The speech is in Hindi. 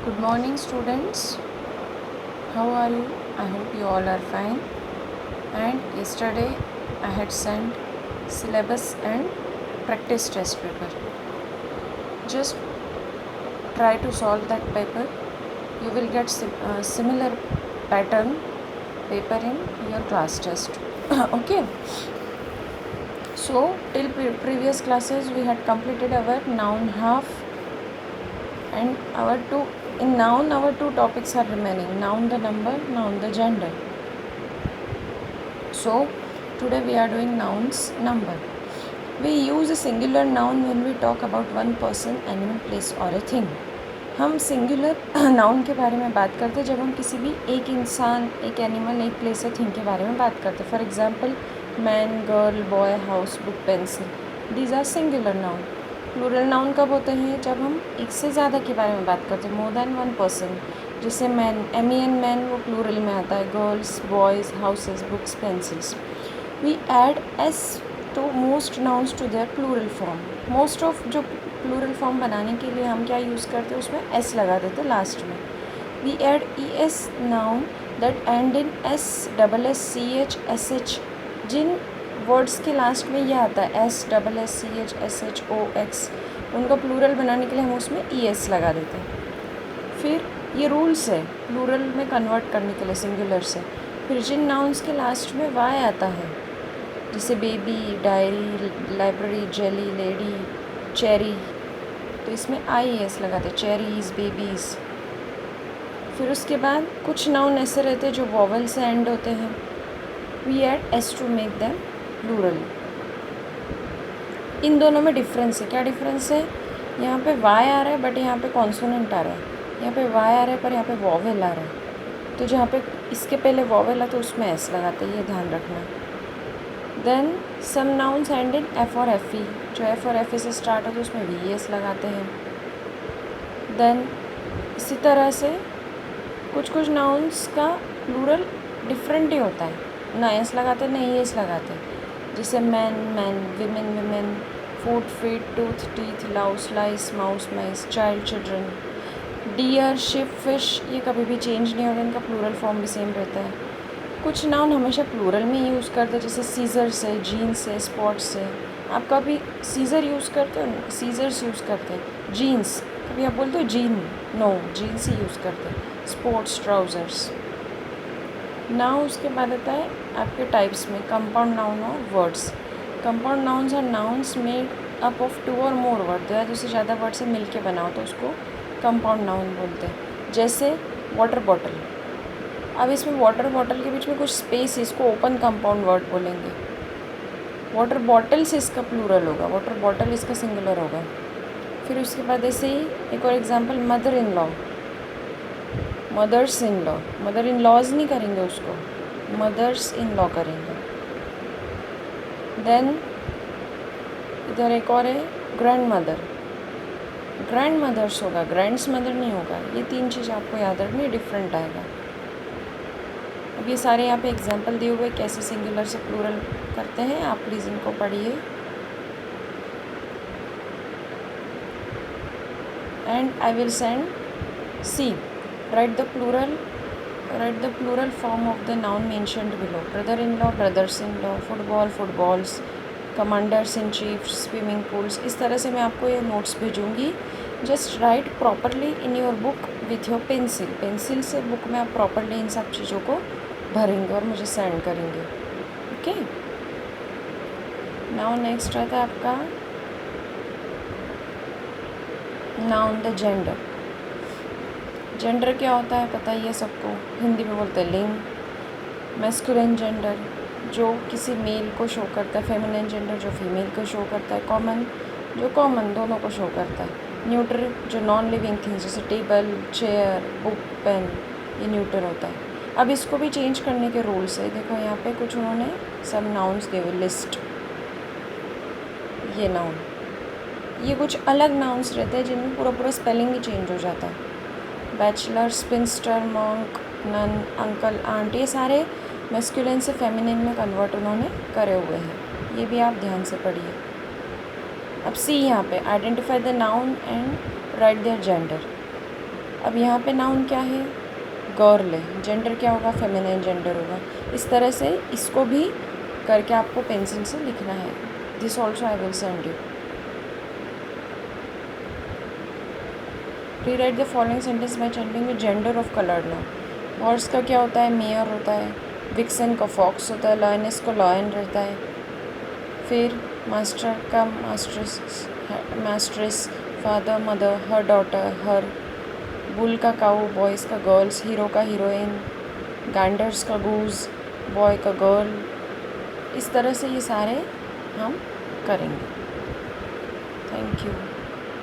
Good morning, students. How are you? I hope you all are fine. And yesterday I had sent syllabus and practice test paper. Just try to solve that paper. You will get similar pattern paper in your class test. Okay. So till previous classes we had completed our noun half and our two topics are remaining: noun the number, noun the gender. So today we are doing nouns number. We use a singular noun when we talk about one person, animal, place or a thing. हम सिंगुलर नाउन के बारे में बात करते हैं जब हम किसी भी एक इंसान, एक एनिमल, एक प्लेस या थिंग के बारे में बात करते हैं. For example man, girl, boy, house, book, pencil. These are singular noun. Plural noun कब होते हैं? जब हम एक से ज़्यादा के बारे में बात करते हैं, मोर देन वन पर्सन. जैसे मैन, MEN मैन, वो प्लूरल में आता है. Girls, boys, houses, books, pencils. We add S to most nouns to their plural form. Most of जो प्लूरल फॉर्म बनाने के लिए हम क्या यूज़ करते हैं, उसमें एस लगा देते हैं लास्ट में. We add ES noun that end in S, SSCH, SH. जिन वर्ड्स के लास्ट में यह आता है S, SSCH, SH, OX, उनका प्लूरल बनाने के लिए हम उसमें ES लगा देते हैं. फिर ये रूल्स है प्लूरल में कन्वर्ट करने के लिए सिंगुलर से. फिर जिन नाउन्स के लास्ट में Y आता है, जैसे baby, diary, library, jelly, lady, cherry, तो इसमें IES लगाते हैं. Cherries, babies. फिर उसके बाद कुछ नाउन ऐसे रहते हैं जो वॉवल से एंड होते हैं. We add S to make them plural. इन दोनों में डिफरेंस है. क्या डिफरेंस है? यहाँ पे Y आ रहा है बट यहाँ पे कॉन्सोनेंट आ रहा है. यहाँ पे Y आ रहा है पर यहाँ पे वॉवल आ रहा है. तो जहाँ पे इसके पहले वॉवल है तो उसमें S लगाते हैं, ये ध्यान रखना. Then some nouns end in F और FE. जो F और FE से स्टार्ट हो तो उसमें VES लगाते हैं. देन इसी तरह से कुछ कुछ नाउन्स का प्लूरल डिफरेंट ही होता है. ना S लगाते ना ES लगाते. जैसे man, men, woman, women, foot, feet, tooth, teeth, louse, lice, mouse, mice, child, children. Deer, sheep, fish, ये कभी भी चेंज नहीं होता, इनका प्लूरल फॉर्म भी सेम रहता है. कुछ नाउन हमेशा प्लूरल में ही यूज़ करते हैं, जैसे सीज़र्स है, जीन्स है, स्पॉट्स है. आप कभी सीज़र यूज़ करते हो? सीज़र्स यूज़ करते हैं. जीन्स कभी आप बोलते हो जीन? नो, जीन्स ही यूज़ करते हैं. Sports, trousers. नाउ उसके बाद आता है आपके टाइप्स में कंपाउंड नाउन और words. Compound nouns are nouns made up of 2 और मोर वर्ड. 2 या 2 से ज़्यादा वर्ड से मिल के बनाओ तो उसको कंपाउंड नाउन बोलते हैं. जैसे वाटर बॉटल. अब इसमें वाटर बॉटल के बीच में कुछ स्पेस है, इसको ओपन कंपाउंड वर्ड बोलेंगे. वाटर बॉटल्स इसका प्लूरल होगा, वाटर बॉटल इसका सिंगुलर होगा. फिर उसके बाद ऐसे ही एक और example, mother in law. Mothers in law. Mother in laws नहीं करेंगे उसको, मदर्स इन लॉ करेंगे. देन इधर एक और है ग्रैंड मदर. ग्रैंड मदर्स होगा, ग्रैंड्स मदर नहीं होगा. ये 3 चीज़ आपको याद रखनी, डिफरेंट आएगा. अब ये सारे यहाँ पे एग्जांपल दिए हुए कैसे सिंगुलर से प्लूरल करते हैं, आप प्लीज़ इनको पढ़िए. And I will send C. Write the plural form of the noun mentioned below. Brother-in-law, brothers-in-law. Football, footballs. Commanders-in-chief, swimming pools. इस तरह से मैं आपको ये नोट्स भेजूँगी. Just write properly in your book with your pencil. Pencil से बुक में आप प्रॉपरली इन सब चीज़ों को भरेंगे और मुझे सेंड करेंगे. ओके. नाउ नेक्स्ट रहता है आपका नाउन द जेंडर. जेंडर क्या होता है पता ही है सबको, हिंदी में बोलते हैं लिंग. मैस्कुलिन जेंडर जो किसी मेल को शो करता है, फेमिनिन जेंडर जो फीमेल को शो करता है, कॉमन जो कॉमन दोनों को शो करता है, न्यूट्रल जो नॉन लिविंग थिंग्स जैसे टेबल, चेयर, बुक, पेन, ये न्यूट्रल होता है. अब इसको भी चेंज करने के रूल्स है. देखो यहाँ पे कुछ उन्होंने सब नाउन्स दिए हुए लिस्ट. ये नाउन, ये कुछ अलग नाउन्स रहते हैं जिनमें पूरा स्पेलिंग ही चेंज हो जाता है. Bachelor, spinster, monk, nun, uncle, aunt, ये सारे मैस्कुलिन से फेमिनिन में कन्वर्ट उन्होंने करे हुए हैं. ये भी आप ध्यान से पढ़िए. अब C यहाँ पे identify the noun and right their gender. अब यहाँ पे नाउन क्या है, गर्ल है, जेंडर क्या होगा, फेमिनाइन जेंडर होगा। इस तरह से इसको भी करके आपको पेंसिल से लिखना है। This also I will send you. Rewrite the following sentence by changing the gender of coloured noun. Horse का क्या होता है, मेयर होता है। विक्सन का फॉक्स होता है। लॉयनेस को लॉयन रहता है। फिर मास्टर का मास्ट्रेस, फादर मदर, हर डॉटर हर। बुल का काऊ, बॉयज़ का गर्ल्स, हीरो का हीरोइन, गैंडर्स का गूज, बॉय का गर्ल। इस तरह से ये सारे हम करेंगे। Thank you.